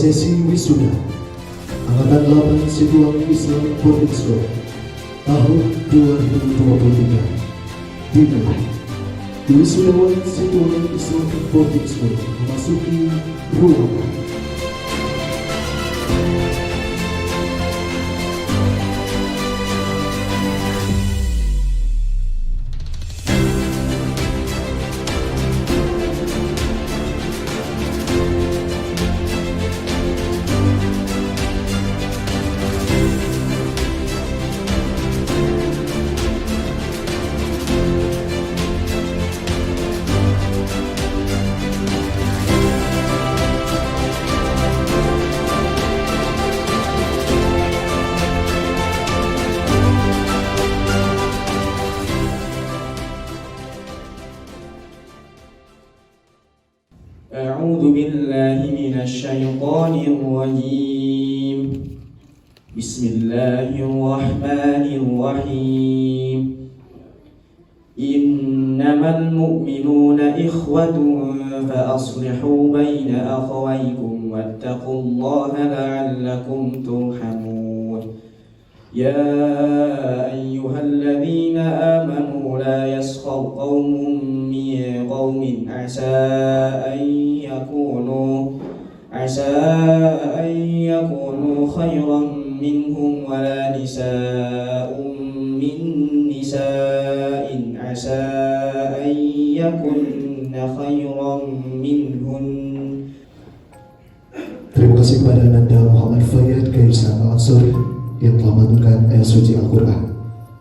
Prosesi wisuda Angkatan 8 Situangi Islam Boarding School tahun 2023 dimulai. Wisudawan Situangi Islam Boarding School memasuki ruangan. أعوذ بالله من الشيطان الرجيم. بسم الله الرحمن الرحيم. إنما المؤمنون إخوة فأصلحوا بين أخويكم واتقوا الله لعلكم ترحمون. يا أيها الذين آمنوا لا يسخر قوم من قوم عسى أن يكونوا خيرا منهم ولا نساء من نساء عسى أن يكن خيرا منهن. Terima kasih kepada Nanda Muhammad Fayyad Kaisa Al-Ansori yang telah melantunkan ayat suci Al-Quran.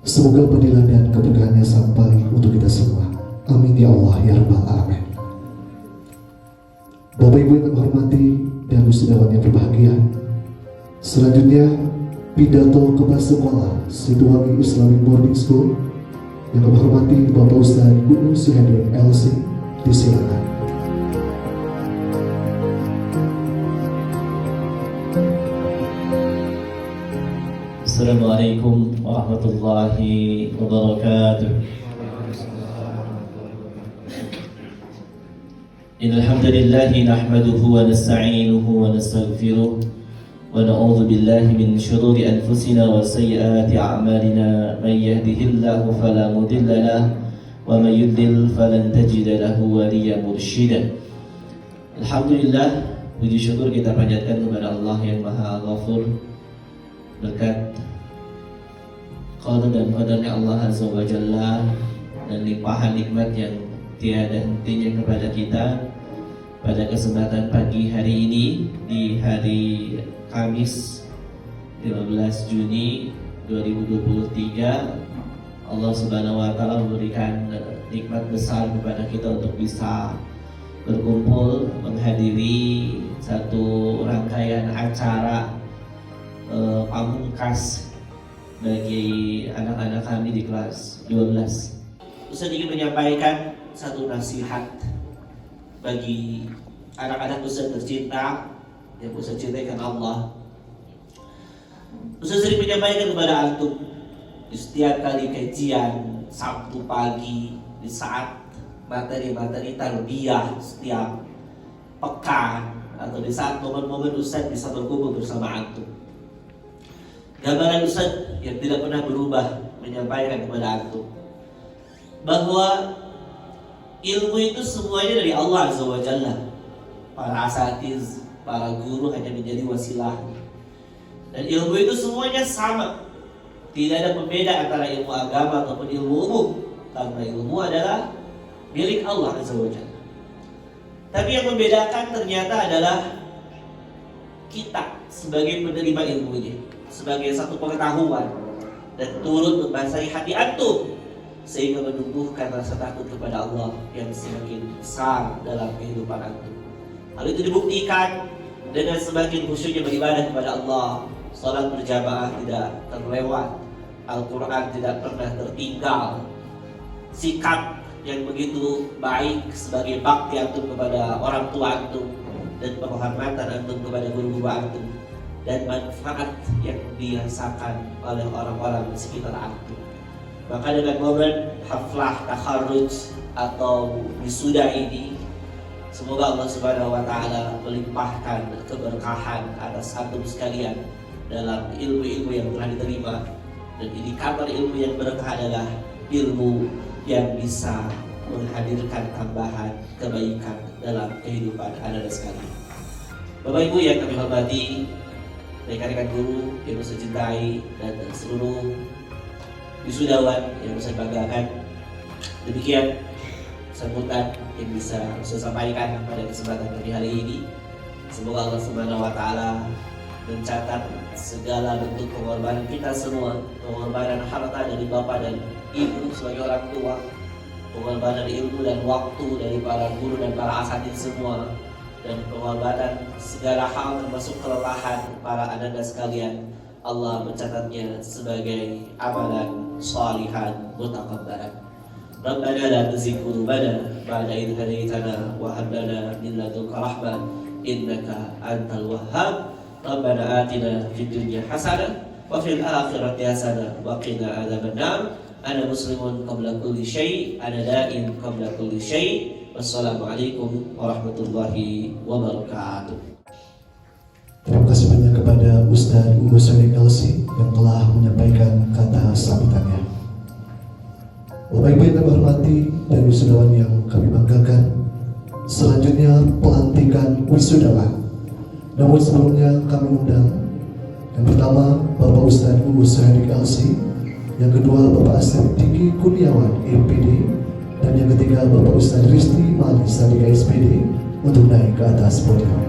Semoga padilan dan keberkahannya sampai untuk kita semua. Amin ya Allah ya Rabbal Alamin. Bapak Ibu yang kami hormati dan wisudawan yang berbahagia, selanjutnya pidato kepala sekolah Situangi Islamic Boarding School yang kami hormati Bapak Ustadz Gunung Syihadin LC, disilakan. Assalamualaikum warahmatullahi wabarakatuh. Innal hamdalillah nahmaduhu wa nasta'inuhu wa nastaghfiruh wa na'udzu billahi min shururi anfusina wa sayyiati a'malina. Man yahdihillahu fala mudilla lahu wa man yudlil falan tajida lahu waliyyan mursyida. Alhamdulillah, puji syukur kita panjatkan kepada Allah yang Maha Ghafur. Berkat qada dan qadarnya Allah Azza wa Jalla dan limpahan nikmat yang tiada hentinya kepada kita pada kesempatan pagi hari ini di hari Kamis 15 Juni 2023. Allah Subhanahu wa taala memberikan nikmat besar kepada kita untuk bisa berkumpul menghadiri satu rangkaian acara pamungkas bagi anak-anak kami di kelas 12. Ustaz ingin menyampaikan satu nasihat bagi anak-anak Ustaz tercinta yang Ustaz cintai karena Allah. Ustaz sering menyampaikan kepada antum di setiap kali kajian Sabtu pagi, di saat materi-materi tarbiyah setiap pekan, atau di saat momen-momen Ustaz bisa berkumpul bersama antum. Gambaran Ustaz yang tidak pernah berubah menyampaikan kepada antum bahwa ilmu itu semuanya dari Allah Azza wa Jalla. Para asatiz, para guru hanya menjadi wasilah. Dan ilmu itu semuanya sama. Tidak ada pembeda antara ilmu agama ataupun ilmu umum, karena ilmu adalah milik Allah Azza wa Jalla. Tapi yang membedakan ternyata adalah kita sebagai penerima ilmunya, sebagai satu pengetahuan dan turut membasahi hati antum sehingga menumbuhkan rasa takut kepada Allah yang semakin besar dalam kehidupan antum. Hal itu dibuktikan dengan semakin khusyuknya beribadah kepada Allah. Salat berjamaah tidak terlewat, Al-Quran tidak pernah tertinggal, sikap yang begitu baik sebagai bakti antum kepada orang tua antum dan penghormatan antum kepada guru-guru antum, dan manfaat yang dirasakan oleh orang-orang di sekitar antum. Maka dengan momen haflah takharruj atau wisuda ini, Semoga Allah Subhanahu wa taala melimpahkan keberkahan atas antum sekalian dalam ilmu-ilmu yang telah diterima. Dan indikator ilmu yang berkah adalah ilmu yang bisa menghadirkan tambahan kebaikan dalam kehidupan Anda sekalian. Bapak Ibu yang kami hormati, rekan-rekan guru yang saya cintai, dan seluruh wisudawan yang saya banggakan, demikian sambutan yang bisa saya sampaikan pada kesempatan pagi hari ini. Semoga Allah Subhanahu wa taala mencatat segala bentuk pengorbanan kita semua, pengorbanan harta dari bapak dan ibu sebagai orang tua, pengorbanan ilmu dan waktu dari para guru dan para asatidz semua, dan pengorbanan segala hal termasuk kelelahan para ananda sekalian. Allah mencatatnya sebagai amalan shalihan mutakabbaran. Rabbana la tuzigh qulubana ba'da idh hadaytana wa hab lana min ladunka rahmah innaka antal wahhab. Rabbana atina fid dunya hasanah wa fil akhirati hasanah wa qina adzabannar. Ana muslimun qabla kulli syai', ana da'in qabla kulli syai'. Wassalamualaikum warahmatullahi wabarakatuh. Terima kasih banyak kepada Ustaz Ugo Sodik LC yang telah menyampaikan kata sambutannya. Bapak Ibu yang kami hormati dan wisudawan yang kami banggakan, selanjutnya pelantikan wisudawan. Namun sebelumnya kami undang yang pertama Bapak Ustaz Ugo Sodik LC, yang kedua Bapak Asep Diki Kurniawan MPD, dan yang ketiga Bapak Ustaz Risti Mali Sadika SPD untuk naik ke atas podium.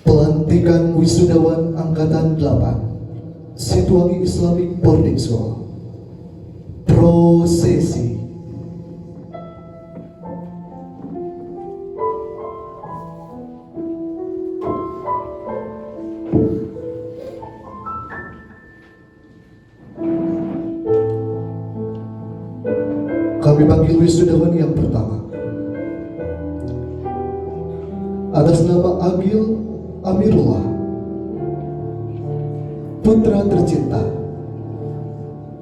Pelantikan wisudawan Angkatan 8 Situangi Islamic Boarding School. Prosesi. Kami panggil wisudawan yang pertama atas nama Agil Amirullah, putra tercinta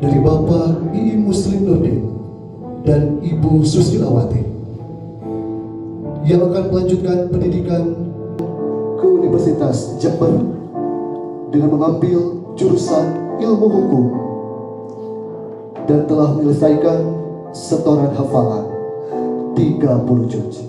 dari Bapak I. Muslim Nurdin dan Ibu Susilawati, yang akan melanjutkan pendidikan ke Universitas Jember dengan mengambil jurusan ilmu hukum dan telah menyelesaikan setoran hafalan 30 juz.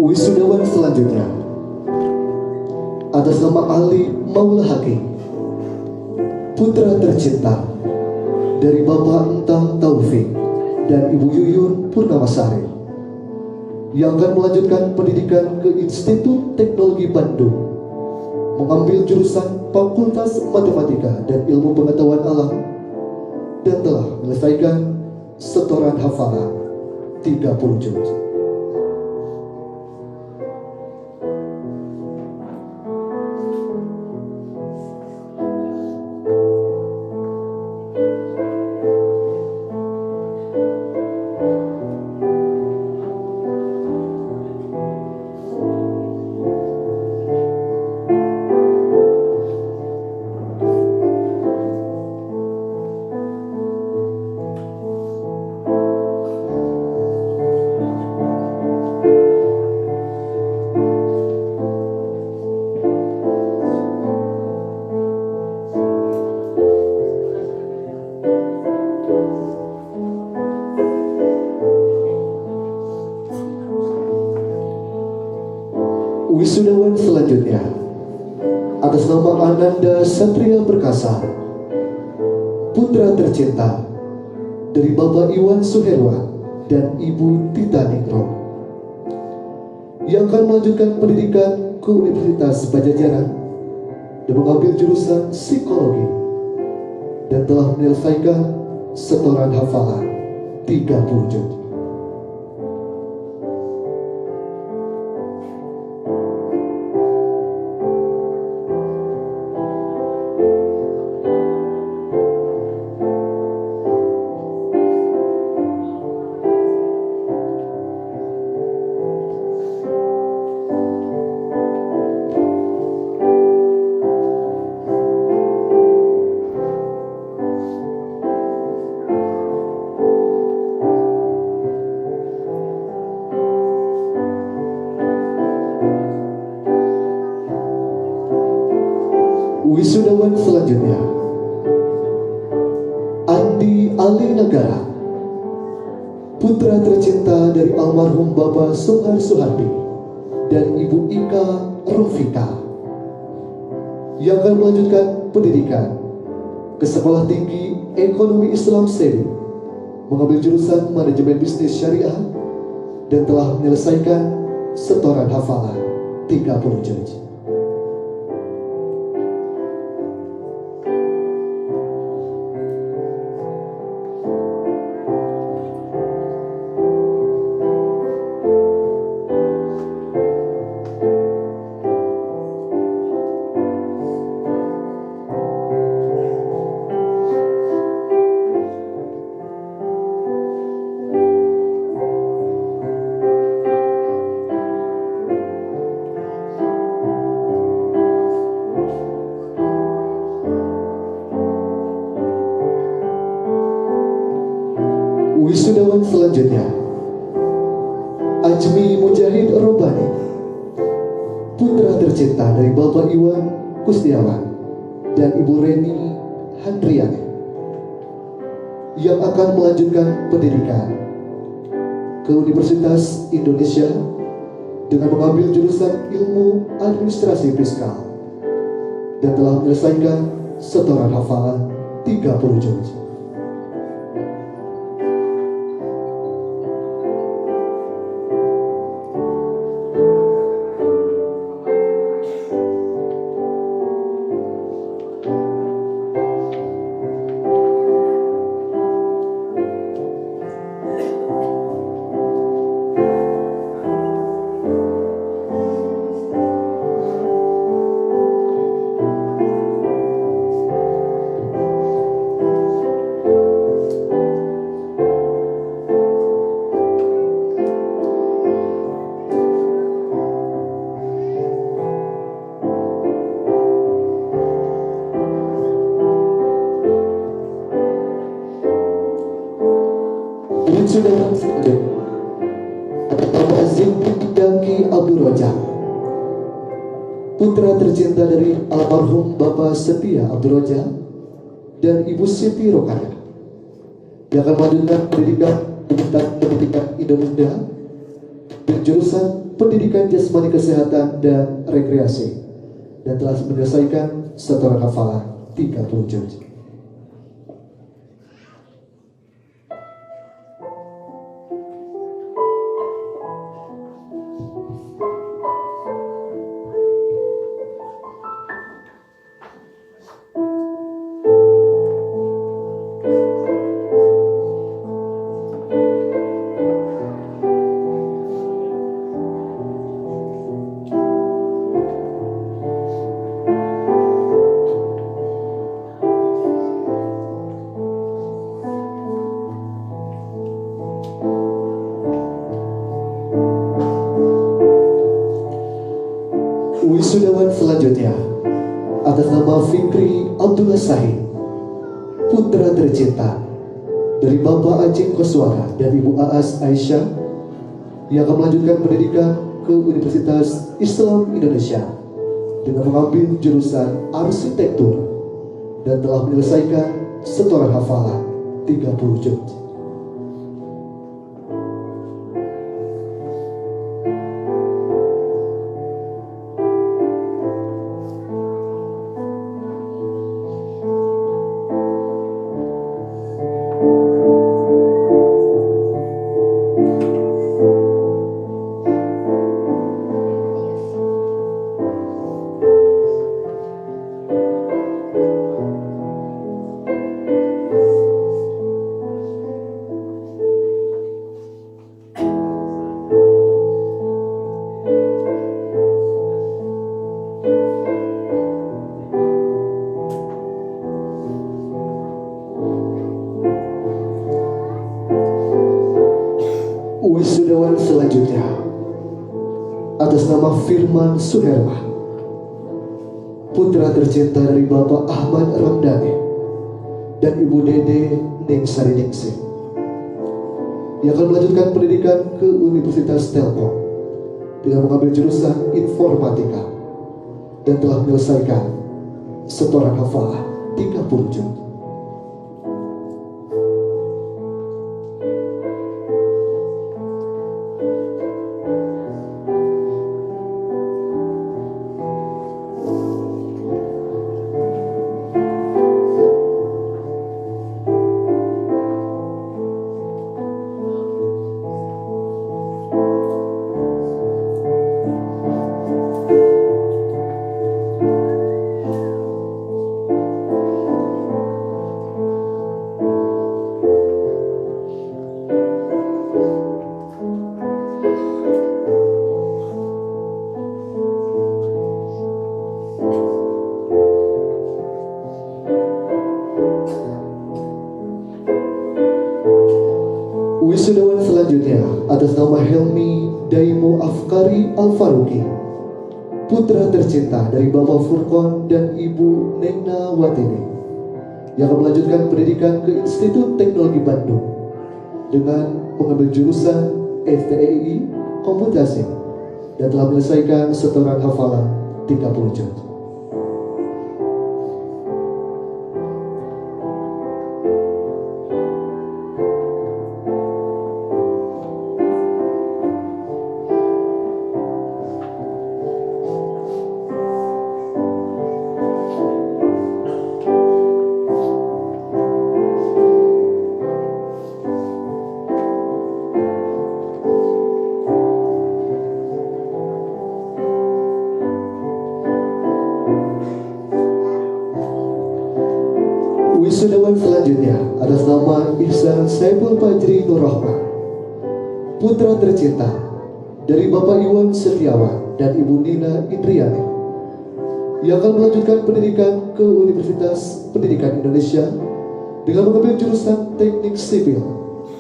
Wisudawan selanjutnya atas nama Ali Maula Hakim, putra tercinta dari Bapak Entang Taufik dan Ibu Yuyun Purnamasari, yang akan melanjutkan pendidikan ke Institut Teknologi Bandung, mengambil jurusan Fakultas Matematika dan Ilmu Pengetahuan Alam, dan telah menyelesaikan setoran hafalan 30 juz. Wisudawan selanjutnya atas nama Ananda Satria Perkasa, putra tercinta dari Bapak Iwan Suherwan dan Ibu Tita Ningrum, yang akan melanjutkan pendidikan ke Universitas Pajajaran dan mengambil jurusan psikologi dan telah menyelesaikan setoran hafalan 30 juz. Wisudawan selanjutnya Andi Ali Negara, putra tercinta dari almarhum Bapak Soehar Soehardi dan Ibu Ika Rofika, yang akan melanjutkan pendidikan ke Sekolah Tinggi Ekonomi Islam SEBI, mengambil jurusan Manajemen Bisnis Syariah dan telah menyelesaikan setoran hafalan 30 juz. Wisudawan selanjutnya Ajmi Mujahid Robani, putra tercinta dari Bapak Iwan Kusdiawan dan Ibu Reni Handriani, yang akan melanjutkan pendidikan ke Universitas Indonesia dengan mengambil jurusan Ilmu Administrasi Fiskal dan telah menyelesaikan setoran hafalan 30 juz. Wisudawan selanjutnya Bapak Zidni Daki Abdul Roja, putra tercinta dari almarhum Bapak Setia Abdul Roja dan Ibu Siti Rokaya, yang akan melanjutkan pendidikan Indonesia dan jurusan Pendidikan Jasmani Kesehatan dan Rekreasi dan telah menyelesaikan setoran hafalan 30 juz. Wisudawan selanjutnya atas nama Fikri Abdullah Sahid, putra tercinta dari Bapak Aceh Koswara dan Ibu Aas Aisyah, yang akan melanjutkan pendidikan ke Universitas Islam Indonesia dengan mengambil jurusan arsitektur dan telah menyelesaikan setoran hafalan 30 juz. nama Firman Suherman, putra tercinta dari Bapak Ahmad Ramdhani dan Ibu Dede Ningsari Ningsih. Ia akan melanjutkan pendidikan ke Universitas Telkom dengan mengambil jurusan informatika dan telah menyelesaikan setoran hafalah 30 juz. Wisudawan selanjutnya atas nama Helmi Daimu Afkari Al-Faruqi, putra tercinta dari Bapak Furqon dan Ibu Nena Watini, yang akan melanjutkan pendidikan ke Institut Teknologi Bandung dengan mengambil jurusan FTEI Komputasi dan telah menyelesaikan setoran hafalan 30 juz. Wisudawan selanjutnya atas nama Ihsan Saiful Fajri Nur Rahman, putra tercinta dari Bapak Iwan Setiawan dan Ibu Nina Indriani, yang akan melanjutkan pendidikan ke Universitas Pendidikan Indonesia dengan mengambil jurusan Teknik Sipil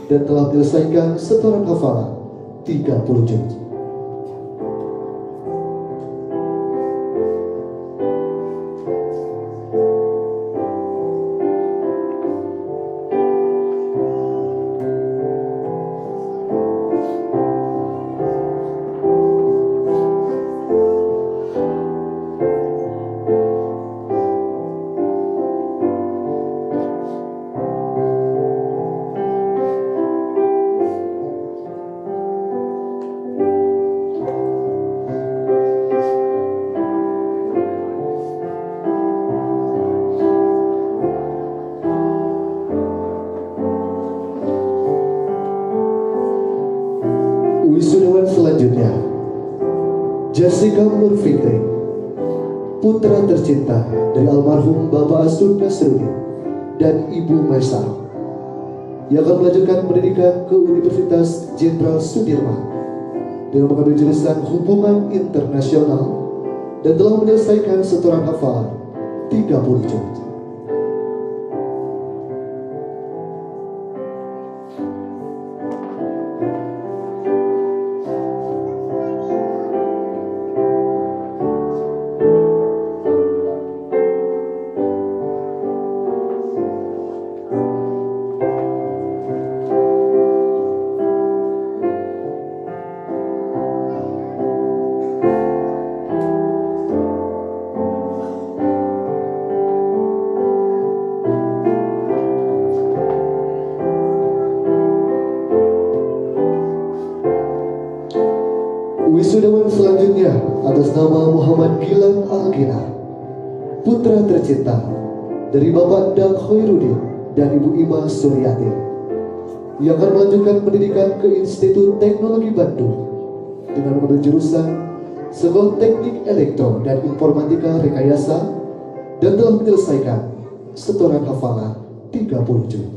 dan telah menyelesaikan setoran hafalan 30 juz. Wisudawan selanjutnya Jessica Nur Fikri, putra tercinta dari almarhum Bapak Asud Nasruddin dan Ibu Maisarah, yang akan melanjutkan pendidikan ke Universitas Jenderal Sudirman dengan mengambil jurusan Hubungan Internasional dan telah menyelesaikan setoran hafalan 30 juz. Wisudawan selanjutnya atas nama Muhammad Gilang Al-Ginar, putra tercinta dari Bapak Dak Khairuddin dan Ibu Ima Suryati, yang akan melanjutkan pendidikan ke Institut Teknologi Bandung dengan mengambil jurusan Sekolah Teknik Elektro dan Informatika Rekayasa dan telah menyelesaikan setoran hafalan 30 juz.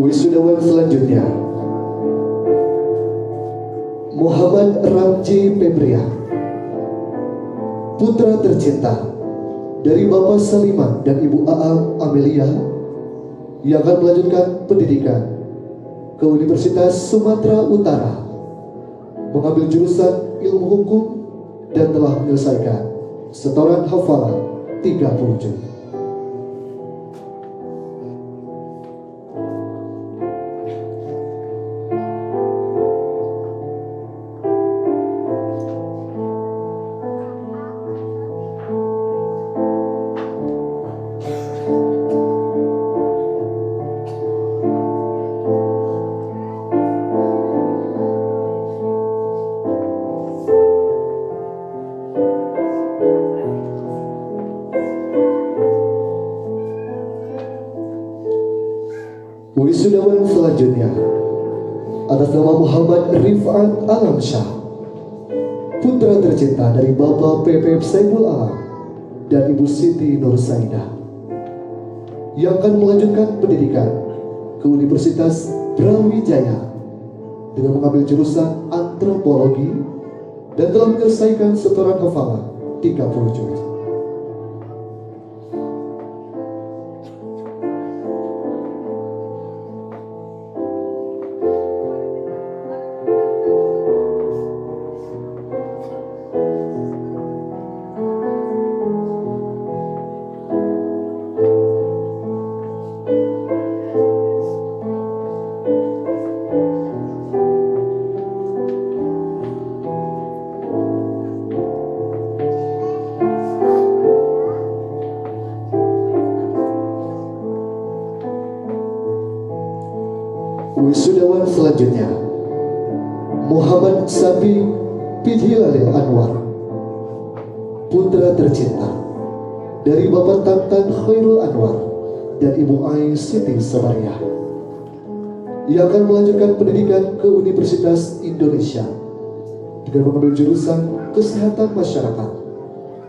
Wisudawan selanjutnya Muhammad Ramji Pebria, putra tercinta dari Bapak Saliman dan Ibu Aam Amelia, yang akan melanjutkan pendidikan ke Universitas Sumatera Utara, mengambil jurusan ilmu hukum dan telah menyelesaikan setoran hafalan 30 juz. Wisudawan selanjutnya atas nama Muhammad Rifat Alamsyah, putra tercinta dari Bapak PP Saiful Alam dan Ibu Siti Nur Saidah, yang akan melanjutkan pendidikan ke Universitas Brawijaya dengan mengambil jurusan antropologi dan telah menyelesaikan setoran hafalan 30 juz. Wisudawan selanjutnya Muhammad Sabi Pidhilalil Anwar, putra tercinta dari Bapak Tantan Khairul Anwar dan Ibu Ai Siti Sabaria, yang akan melanjutkan pendidikan ke Universitas Indonesia dengan mengambil jurusan Kesehatan Masyarakat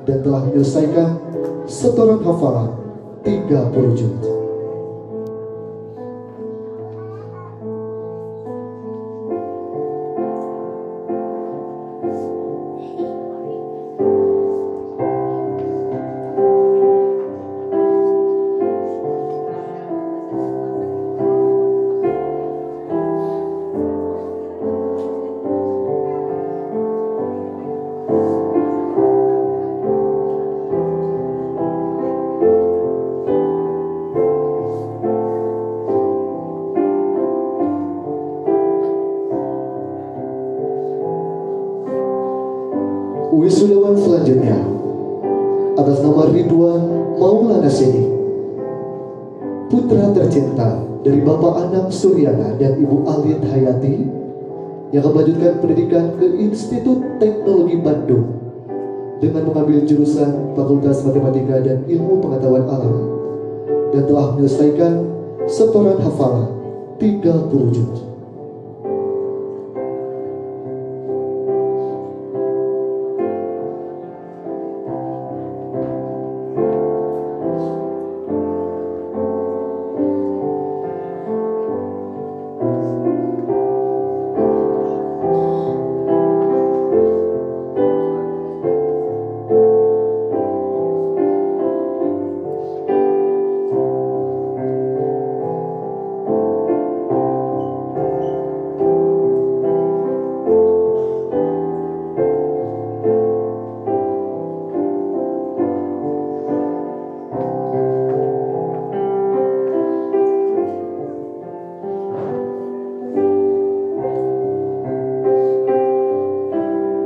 dan telah menyelesaikan setoran hafalan 30 juz. Wisudawan selanjutnya atas nama Ridwan Maulana Seni, putra tercinta dari Bapak Anam Suryana dan Ibu Alin Hayati, yang akan melanjutkan pendidikan ke Institut Teknologi Bandung dengan mengambil jurusan Fakultas Matematika dan Ilmu Pengetahuan Alam dan telah menyelesaikan setoran hafalan 30 juz.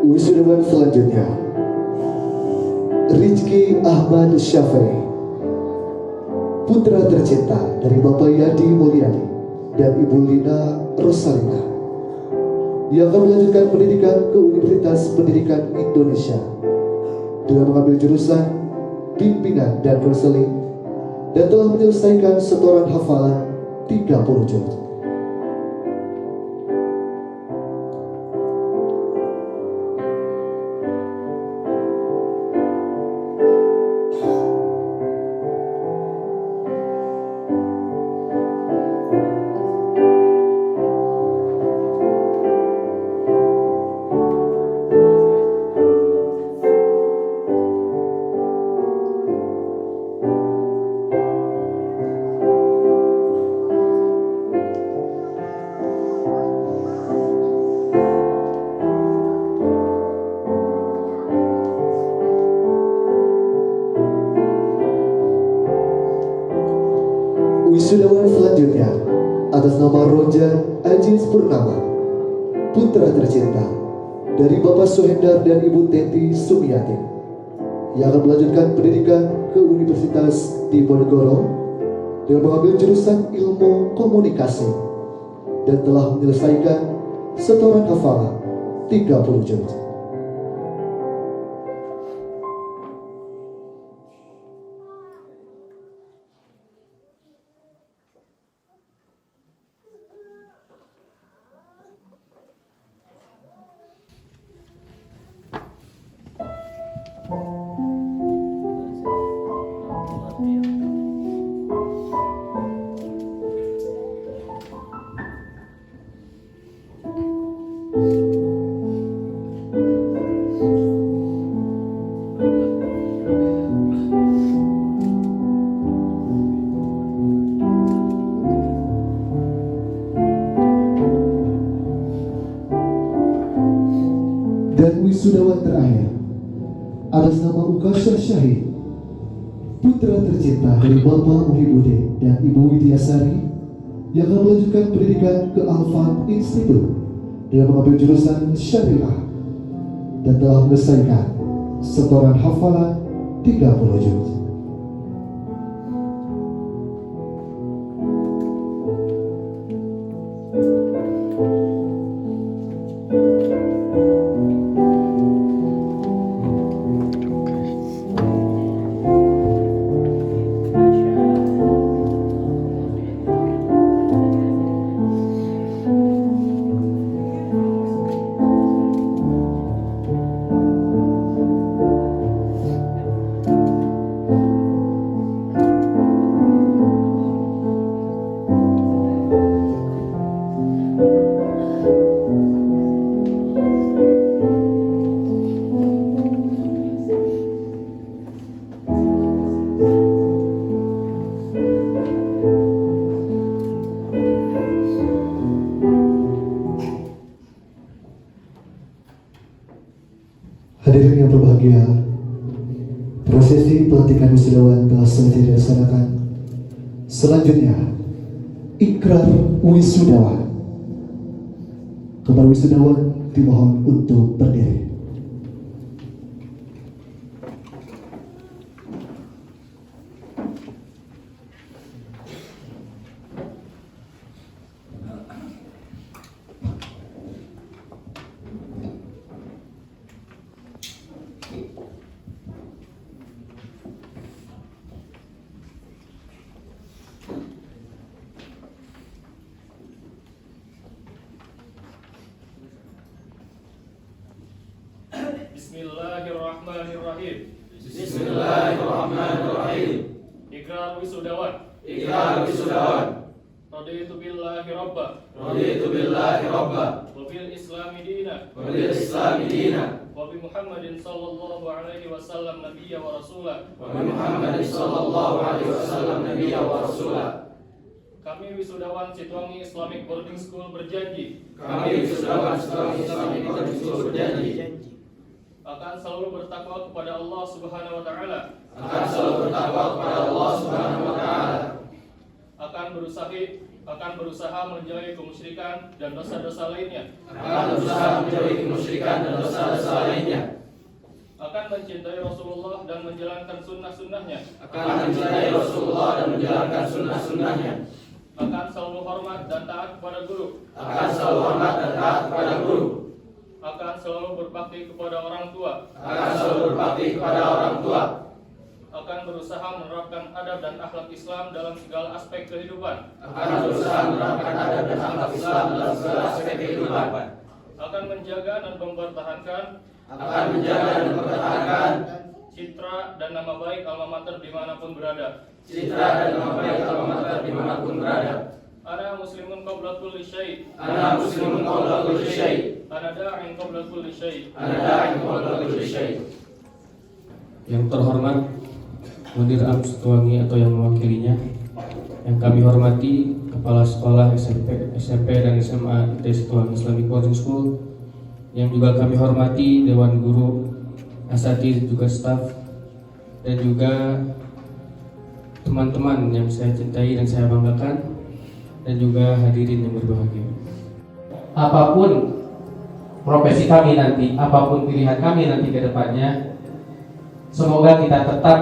Wisudawan selanjutnya Rizky Ahmad Syafei, putra tercinta dari Bapak Yadi Mulyadi dan Ibu Lina Rosalina, yang akan melanjutkan pendidikan ke Universitas Pendidikan Indonesia dengan mengambil jurusan bimbingan dan konseling dan telah menyelesaikan setoran hafalan 30 juz. Wisudawan selanjutnya atas nama Rojan Ajis Purnama, putra tercinta dari Bapak Suhendar dan Ibu Teti Sumiati, yang akan melanjutkan pendidikan ke Universitas Diponegoro dengan mengambil jurusan Ilmu Komunikasi dan telah menyelesaikan setoran hafalan 30 juz. Dan wisudawan terakhir atas nama Ukasha Syahid, putra tercinta dari Bapak Muhyiddin dan Ibu Widyasari, yang akan melanjutkan pendidikan ke Al-Fat Institute dengan mengambil jurusan Syariah dan telah menyelesaikan setoran hafalan 30 juz. Hadirin yang berbahagia, prosesi pelantikan wisudawan telah selesai dilaksanakan. Selanjutnya, ikrar wisudawan. Kepada wisudawan dimohon untuk berdiri. Bismillahirrahmanirrahim. Bismillahirrahmanirrahim. Ikrar wisudawan. Ikrar wisudawan. Raditu billahi rabba. Raditu billahi rabba. Wa bil islami dina. Wa bil islami dina. Wa bi Muhammadin sallallahu alaihi wasallam nabiyya wa rasulah. Wa bi Muhammadin sallallahu alaihi wasallam nabiyya wa rasulah. Kami wisudawan Situangi Islamic Boarding School berjanji Kami wisudawan Situangi Islamic Boarding School berjanji akan selalu bertakwa kepada Allah Subhanahu wa taala. akan selalu bertakwa kepada Allah Subhanahu wa taala. Akan berusaha menjauhi kemusyrikan dan dosa-dosa lainnya. Akan berusaha menjauhi kemusyrikan dan dosa-dosa lainnya. Akan mencintai Rasulullah dan menjalankan sunnah-sunnahnya. Akan mencintai Rasulullah dan menjalankan sunnah-sunnahnya. Akan selalu hormat dan taat kepada guru. Akan selalu hormat dan taat kepada guru. Akan selalu berbakti kepada orang tua. Akan selalu berbakti kepada orang tua. Akan berusaha menerapkan adab dan akhlak Islam dalam segala aspek kehidupan. Akan berusaha menerapkan adab dan akhlak Islam dalam segala aspek kehidupan. Akan menjaga dan mempertahankan citra dan nama baik alma mater dimanapun berada. Citra dan nama baik alma mater dimanapun berada. Ana muslimun qabla kulli syai'. Ana muslimun qabla kulli syai'. Ana da'in qabla kulli syai'. Ana da'in qabla kulli syai'. Yang terhormat Mudir Am Situangi atau yang mewakilinya, yang kami hormati Kepala Sekolah SMP dan SMA ITS Situangi Islamic Boarding School, yang juga kami hormati Dewan Guru, asatidz juga staf, dan juga teman-teman yang saya cintai dan saya banggakan, dan juga hadirin yang berbahagia. Apapun profesi kami nanti, apapun pilihan kami nanti ke depannya, semoga kita tetap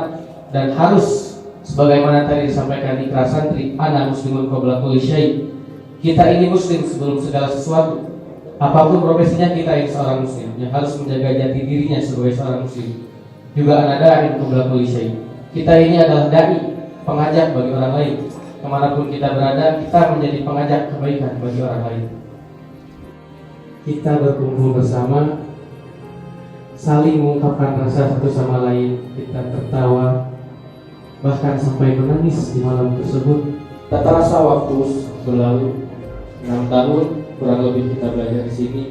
dan harus sebagaimana tadi disampaikan Ikrar Santri, ana muslimun qabla kulli syai'. Kita ini muslim sebelum segala sesuatu. Apapun profesinya, kita ini seorang muslim yang harus menjaga jati dirinya sebagai seorang muslim. Juga ana da'in qabla kulli syai'. Kita ini adalah dai, pengajak bagi orang lain. Kemanapun kita berada, kita menjadi pengajak kebaikan bagi orang lain. Kita berkumpul bersama, saling mengungkapkan rasa satu sama lain. Kita tertawa, bahkan sampai menangis di malam tersebut. Tak terasa waktu berlalu 6 tahun kurang lebih kita belajar di sini,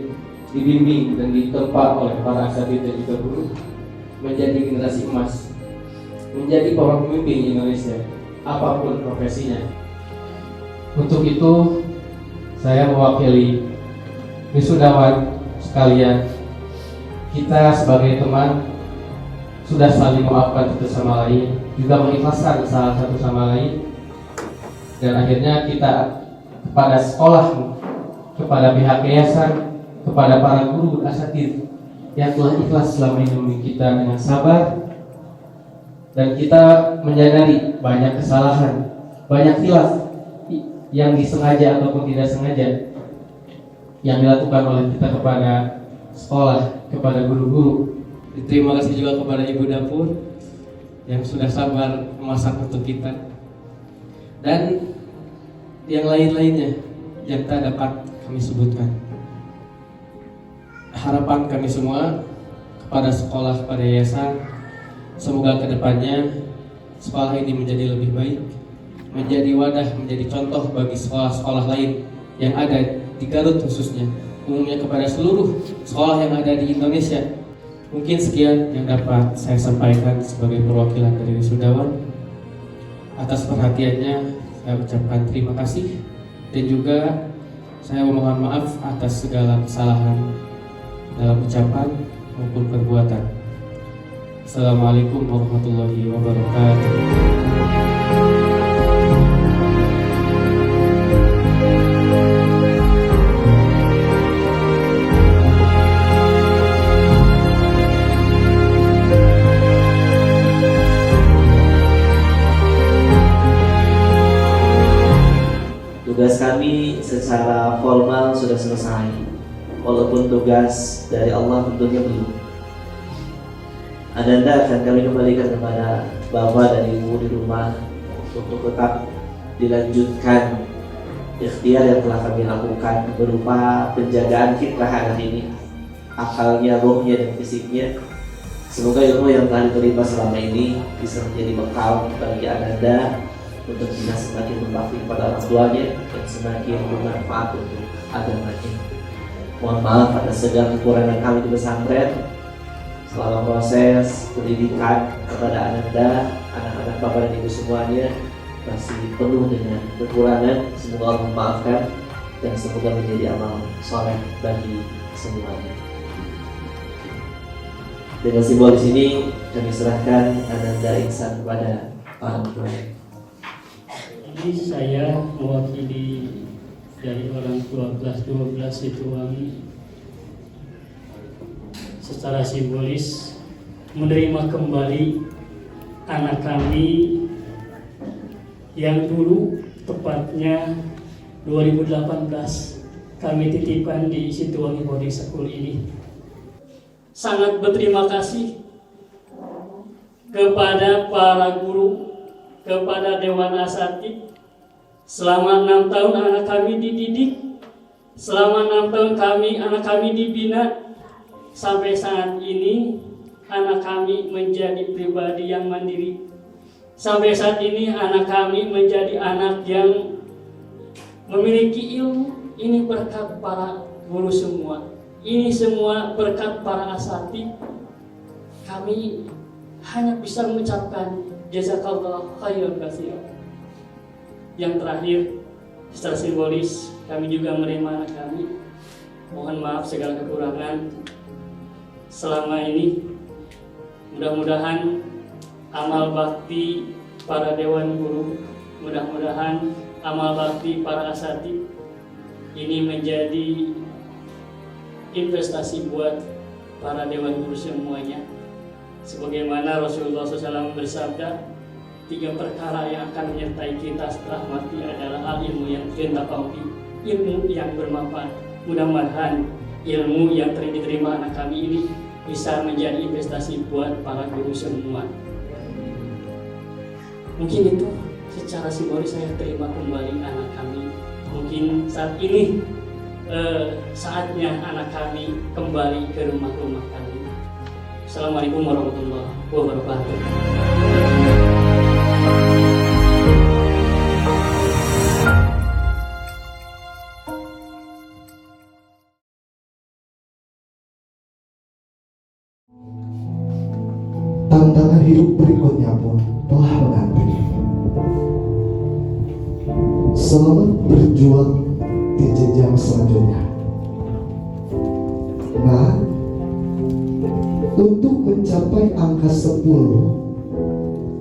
dibimbing dan ditempa oleh para asatidz dan juga guru, menjadi generasi emas, menjadi para pemimpin Indonesia, apapun profesinya. Untuk itu, saya mewakili wisudawan sekalian, kita sebagai teman sudah saling memaafkan satu sama lain, juga mengikhlaskan salah satu sama lain, dan akhirnya kita kepada sekolah, kepada pihak yayasan, kepada para guru asatidz yang telah ikhlas selama ini membimbing kita dengan sabar, dan kita menyadari banyak kesalahan, banyak khilaf yang disengaja ataupun tidak sengaja yang dilakukan oleh kita kepada sekolah, kepada guru-guru. Terima kasih juga kepada Ibu Dapur yang sudah sabar memasak untuk kita, dan yang lain-lainnya yang tak dapat kami sebutkan. Harapan kami semua kepada sekolah, kepada yayasan, semoga kedepannya sekolah ini menjadi lebih baik, menjadi wadah, menjadi contoh bagi sekolah-sekolah lain yang ada di Garut khususnya, umumnya kepada seluruh sekolah yang ada di Indonesia. Mungkin sekian yang dapat saya sampaikan sebagai perwakilan dari wisudawan. Atas perhatiannya saya ucapkan terima kasih, dan juga saya memohon maaf atas segala kesalahan dalam ucapan maupun perbuatan. Assalamualaikum warahmatullahi wabarakatuh. Tugas kami secara formal sudah selesai, walaupun tugas dari Allah tentunya belum. Ananda akan kami kembalikan kepada Bapak dan Ibu di rumah untuk tetap dilanjutkan ikhtiar yang telah kami lakukan berupa penjagaan fitrah anak ini, akalnya, rohnya, dan fisiknya. Semoga ilmu yang telah diterima selama ini bisa menjadi bekal bagi Ananda untuk bisa semakin berbakti kepada orang tuanya dan semakin bermanfaat untuk agamanya. Mohon maaf atas segala kekurangan kami di pesantren selama proses pendidikan kepada Ananda, anak-anak Bapak dan Ibu semuanya masih penuh dengan kekurangan. Semoga Allah memaafkan dan semoga menjadi amal soleh bagi semuanya. Dengan simbol di sini kami serahkan Ananda Ihsan kepada orang tua. Ini saya mewakili dari orang tua kelas 12 Situwangi secara simbolis menerima kembali anak kami yang dulu tepatnya 2018 kami titipkan di Situwangi Boarding School ini. Sangat berterima kasih kepada para guru, kepada Dewan Asatidz. Selama 6 tahun anak kami dididik, selama 6 tahun anak kami dibina, sampai saat ini anak kami menjadi pribadi yang mandiri. Sampai saat ini anak kami menjadi anak yang memiliki ilmu. Ini berkat para guru semua. Ini semua berkat para asatidz. Kami hanya bisa mengucapkan jazakallah khairan katsiran. Yang terakhir, secara simbolis kami juga menerima anak kami. Mohon maaf segala kekurangan selama ini. Mudah-mudahan amal bakti para dewan guru. Mudah-mudahan amal bakti para asatid ini menjadi investasi buat para dewan guru semuanya. Sebagaimana Rasulullah SAW bersabda, 3 perkara yang akan menyertai kita setelah mati adalah ilmu yang yantafa'u, ilmu yang bermanfaat. Mudah-mudahan ilmu yang diterima anak kami ini bisa menjadi investasi buat para guru semua. Mungkin itu secara simbolis saya terima kembali anak kami. Mungkin saat ini saatnya anak kami kembali ke rumah-rumah kami. Assalamualaikum warahmatullahi wabarakatuh. Tantangan hidup berikutnya pun telah menanti. Selamat berjuang di jenjang selanjutnya. Nah, untuk mencapai angka 10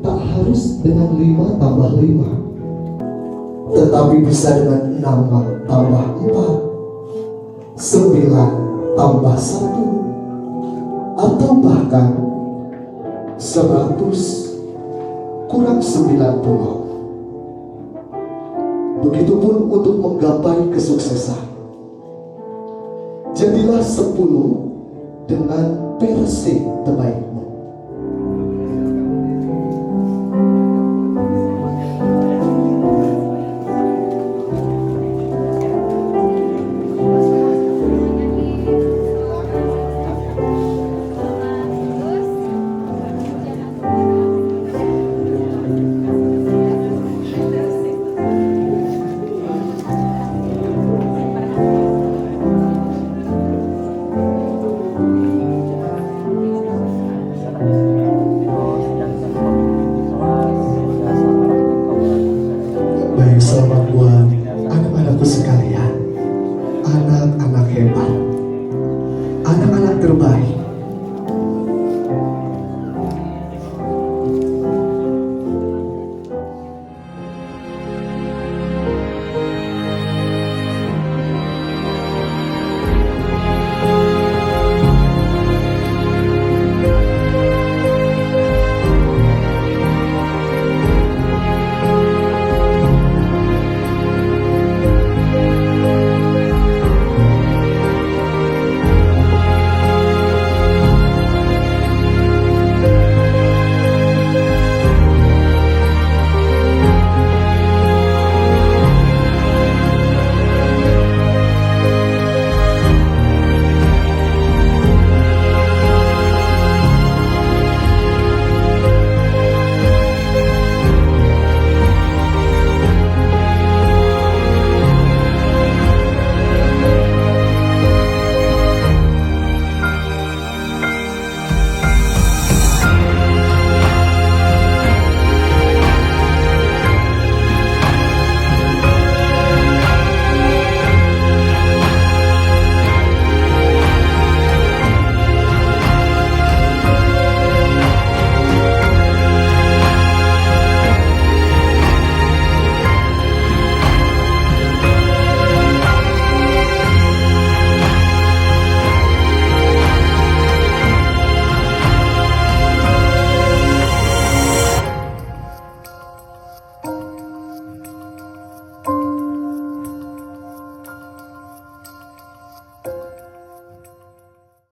tak harus dengan 5 tambah 5, tetapi bisa dengan 6 tambah 4, 9 tambah 1, atau bahkan 100 kurang 90. Begitupun untuk menggapai kesuksesan. Jadilah 10 dengan versi terbaikmu. Selamat buat anak-anakku sekalian, anak-anak hebat.